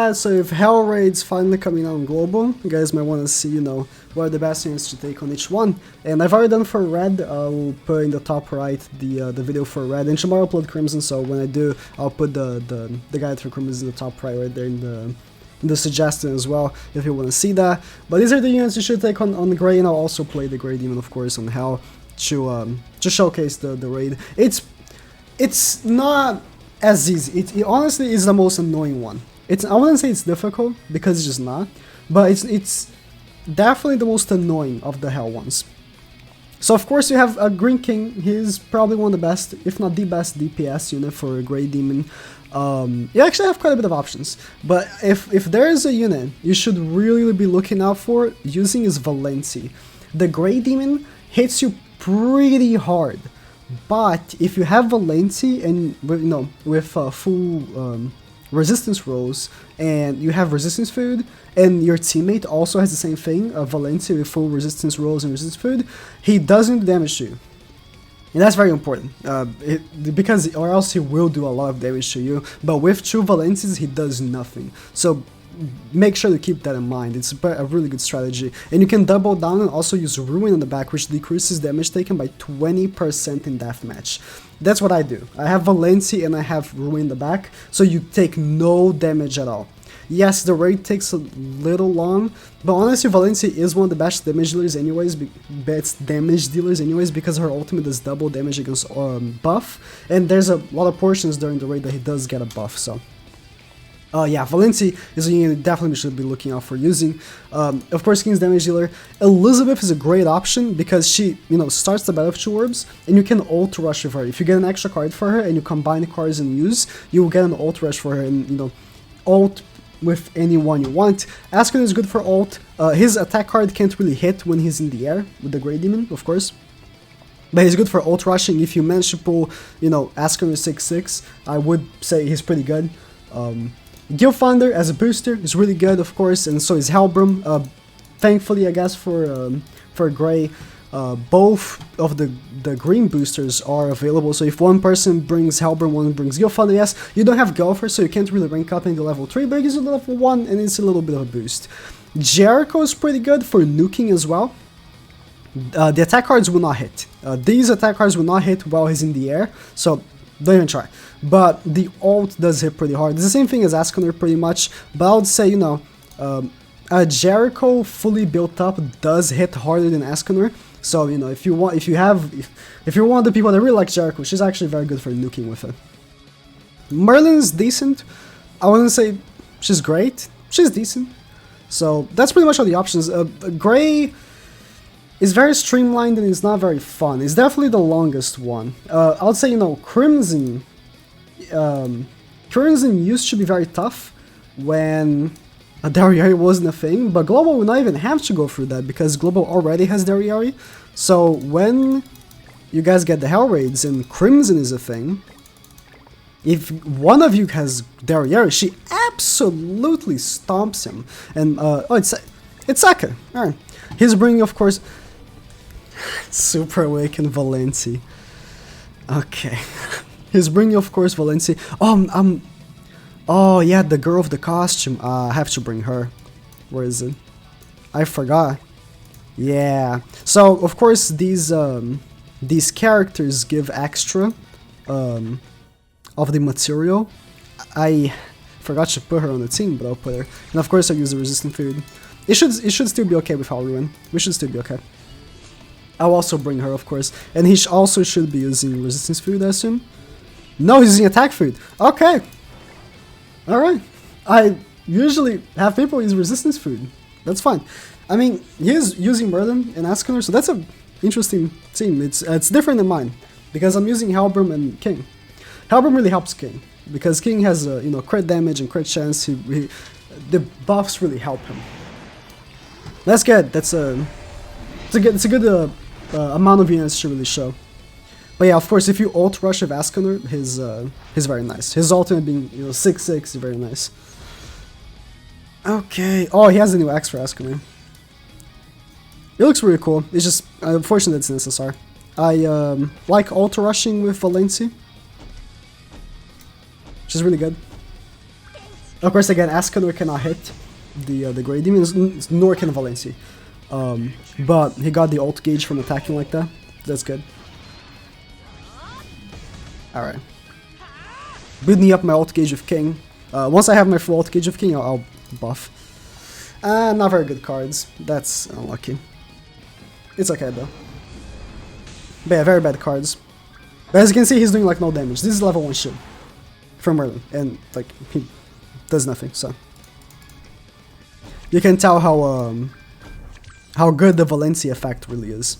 that, so if Hell Raid's finally coming out on Global, you guys might want to see, you know, what are the best units to take on each one. And I've already done for Red. I'll put in the top right the video for Red, and tomorrow I'll upload Crimson, so when I do, I'll put the guide for Crimson in the top right there in the suggestion as well, if you want to see that. But these are the units you should take on the Grey, and I'll also play the Grey Demon, of course, on Hell to showcase the raid. It's not as easy. It honestly is the most annoying one. I wouldn't say it's difficult, because it's just not, but it's definitely the most annoying of the Hell ones. So of course you have a Green King. He's probably one of the best, if not the best DPS unit for a Grey Demon. You actually have quite a bit of options, but if there is a unit you should really be looking out for using is Valenci. The Grey Demon hits you pretty hard, but if you have Valenci and with full resistance rolls, and you have resistance food, and your teammate also has the same thing, Valenci with full resistance rolls and resistance food, he doesn't do damage to you. And that's very important, because or else he will do a lot of damage to you, but with 2 Valencis he does nothing. So make sure to keep that in mind. It's a really good strategy. And you can double down and also use Ruin on the back, which decreases damage taken by 20% in deathmatch. That's what I do. I have Valenci and I have Ruin in the back, so you take no damage at all. Yes, the raid takes a little long, but honestly Valenci is one of the best damage dealers anyways, because her ultimate does double damage against buff, and there's a lot of portions during the raid that he does get a buff, so... yeah, Valenci is a unit you definitely should be looking out for using. Of course, King's damage dealer. Elizabeth is a great option because she, starts the battle with 2 orbs, and you can ult rush with her. If you get an extra card for her and you combine the cards and use, you will get an ult rush for her, and ult with anyone you want. Ascon is good for ult. His attack card can't really hit when he's in the air with the Grey Demon, of course. But he's good for ult rushing. If you manage to pull, Ascon is 6/6, I would say he's pretty good. Gilthunder as a booster is really good, of course, and so is Helbram. Thankfully, I guess for Grey, both of the green boosters are available. So if one person brings Helbram, one brings Gilthunder, yes, you don't have Gopher, so you can't really rank up into level 3, but it gives you level 1, and it's a little bit of a boost. Jericho is pretty good for nuking as well. The attack cards will not hit. These attack cards will not hit while he's in the air, so don't even try. But the ult does hit pretty hard. It's the same thing as Asconnor pretty much, but I would say, a Jericho fully built up does hit harder than Asconnor. So, if you're one of the people that really like Jericho, she's actually very good for nuking with it. Merlin's decent. I wouldn't say she's great. She's decent. So that's pretty much all the options. Grey is very streamlined and it's not very fun. It's definitely the longest one. I would say, Crimson. Crimson used to be very tough when Dariari wasn't a thing, but Global will not even have to go through that because Global already has Dariari. So when you guys get the Hell Raids and Crimson is a thing, if one of you has Dariari, she absolutely stomps him. And it's Saka. Alright. He's bringing, of course, Super Awaken Valenci. Okay. He's bringing, of course, Valenci. Oh yeah, the girl of the costume. I have to bring her. Where is it? I forgot. Yeah. So of course these characters give extra of the material. I forgot to put her on the team, but I'll put her. And of course I use the resistant food. It should still be okay with Halruin. We should still be okay. I'll also bring her, of course, and he also should be using resistance food, I assume. No, he's using attack food. Okay. Alright. I usually have people use resistance food. That's fine. I mean, he is using Merlin and Asconnor, so that's an interesting team. It's different than mine, because I'm using Helbram and King. Helbram really helps King, because King has crit damage and crit chance. The buffs really help him. That's good. It's a good amount of units to really show. But yeah, of course, if you ult rush with Asconnor, he's very nice. His ultimate being 6/6 is very nice. Okay. Oh, he has a new X for Asconnor. It looks really cool. It's just unfortunately it's an SSR. I like ult rushing with Valenci, which is really good. Of course, again, Escanor cannot hit the Grey Demons, nor can Valencia. But he got the ult gauge from attacking like that. That's good. Alright. Building up my ult gauge of King. Once I have my full ult gauge of King, I'll buff. Not very good cards. That's unlucky. It's okay though. But yeah, very bad cards. But as you can see, he's doing like no damage. This is level 1 shield from Merlin, and like he does nothing. So you can tell how good the Valencia effect really is.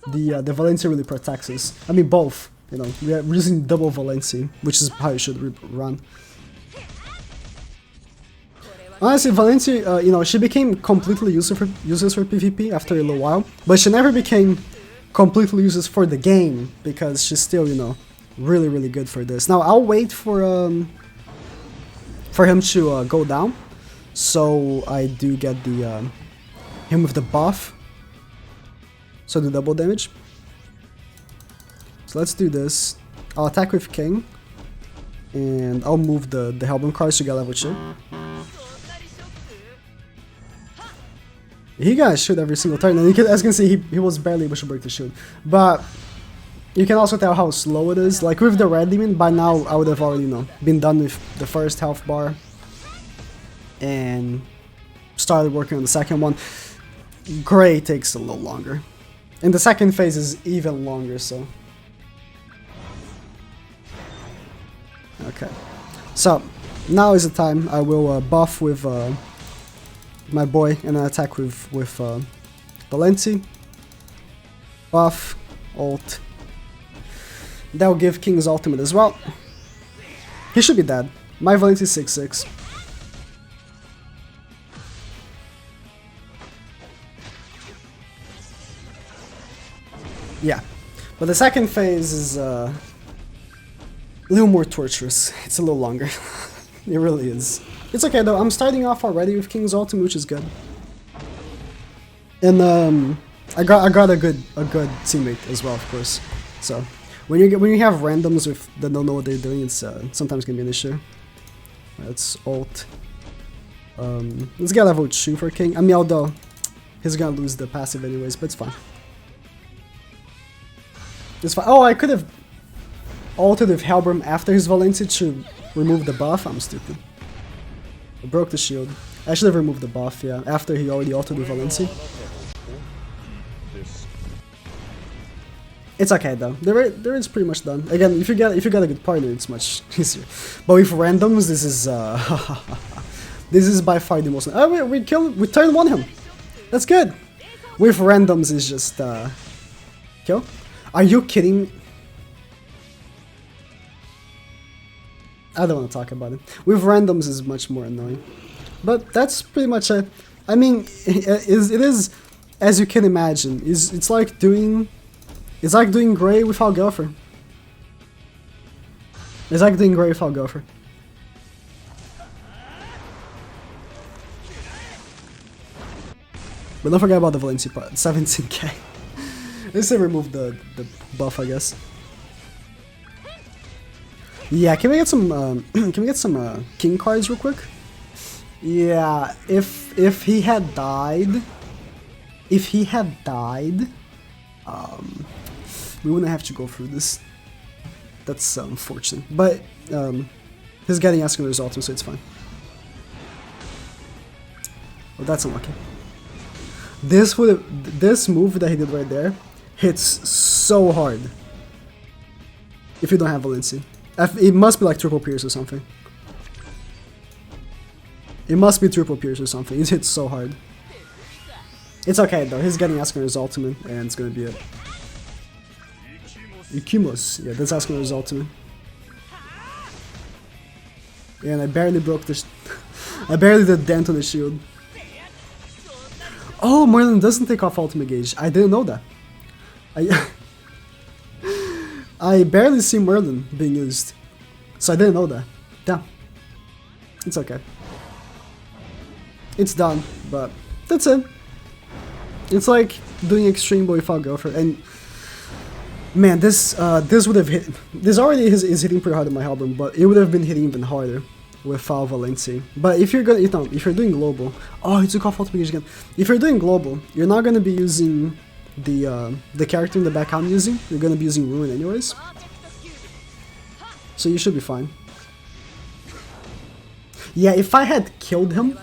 The Valencia really protects us. I mean both. You know, we're using double Valencia, which is how you should run. Honestly, Valencia, you know, she became completely useless for PvP after a little while, but she never became completely useless for the game, because she's still, you know, really good for this. Now, I'll wait for him to go down, so I do get the him with the buff, so the double damage. So let's do this. I'll attack with King, and I'll move the Hellborn cards to get level 2. He got shoot every single turn, and as you can see, he was barely able to break the shield. But you can also tell how slow it is. Like with the Red Demon, by now I would have already, you know, been done with the first health bar and started working on the second one. Grey takes a little longer, and the second phase is even longer. So okay, so now is the time. I will buff with my boy and then attack with Valencia. Buff, ult. That'll give King's ultimate as well. He should be dead. My Valencia is 6/6. Yeah, but the second phase is a little more torturous. It's a little longer. It really is. It's okay though, I'm starting off already with King's ultimate, which is good. And I got a good teammate as well, of course. So when you have randoms that don't know what they're doing, it's sometimes can be an issue. Let's ult. Let's get level 2 for King. I mean, although he's gonna lose the passive anyways, but it's fine. It's fine. Oh, I could have ulted with Hellborn after his Valencia to remove the buff. I'm stupid. I broke the shield. I should have removed the buff, yeah, after he already ulted with Valencia. It's okay though. The raid is pretty much done. Again, if you get a good partner, it's much easier. But with randoms, this is this is by far the most. Oh, we turn 1 him. That's good. With randoms, it's just kill. Are you kidding me? I don't want to talk about it. With randoms is much more annoying. But that's pretty much it. I mean, it is, as you can imagine, it's like doing Grey without Gopher. It's like doing Grey without Gopher. But don't forget about the Valencia part. 17k. Let's say remove the buff, I guess. Yeah, can we get some King cards real quick? Yeah, if he had died, we wouldn't have to go through this. That's unfortunate, but he's getting Escanor's ultimate, so it's fine. Well, that's unlucky. This move that he did right there hits so hard. If you don't have Valencia. It must be like triple pierce or something. It must be triple pierce or something. It hits so hard. It's okay though. He's getting Escanor's ultimate, and it's gonna be it. Ikimos. Yeah, that's Escanor's ultimate. And I barely broke this. I barely did dent on the shield. Oh, Merlin doesn't take off ultimate gauge. I didn't know that. I barely see Merlin being used, so I didn't know that. Damn. It's okay. It's done, but that's it. It's like doing Extreme but without Gopher, and man, this would have hit. This already is hitting pretty hard in my Hellborn, but it would have been hitting even harder without Valenti. But if you're gonna, if you're doing global, oh, he took off ultimate again. If you're doing global, you're not gonna be using the character in the back I'm using. You're gonna be using Ruin anyways, so you should be fine. Yeah, if I had killed him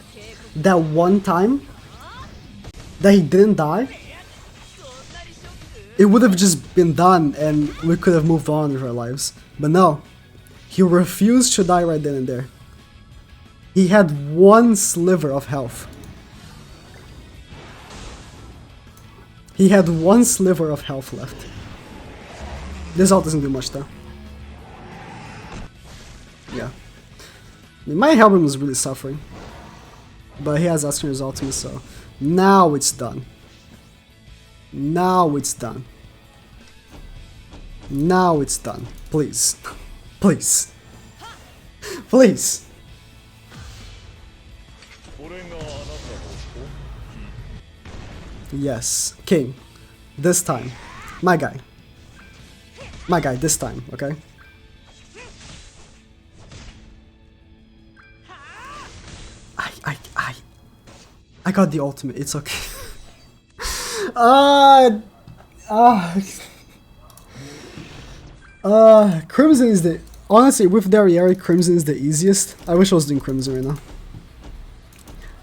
that one time that he didn't die, it would have just been done and we could have moved on with our lives. But no, he refused to die right then and there. He had one sliver of health. He had one sliver of health left. This ult doesn't do much though. Yeah. I mean, my Helbrim was really suffering. But he has Asker's ultimate, so now it's done. Now it's done. Now it's done. Please. Please. Please. Yes. King. This time. My guy. My guy, this time, okay? I got the ultimate, it's okay. Crimson is the... Honestly, with Derriere, Crimson is the easiest. I wish I was doing Crimson right now.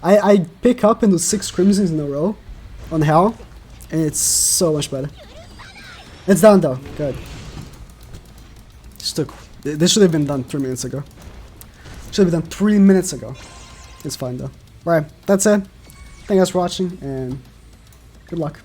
I pick up into 6 Crimsons in a row on Hell, and it's so much better. It's done though, good. This should have been done 3 minutes ago. Should have been done 3 minutes ago. It's fine though. Right, that's it. Thank you guys for watching, and good luck.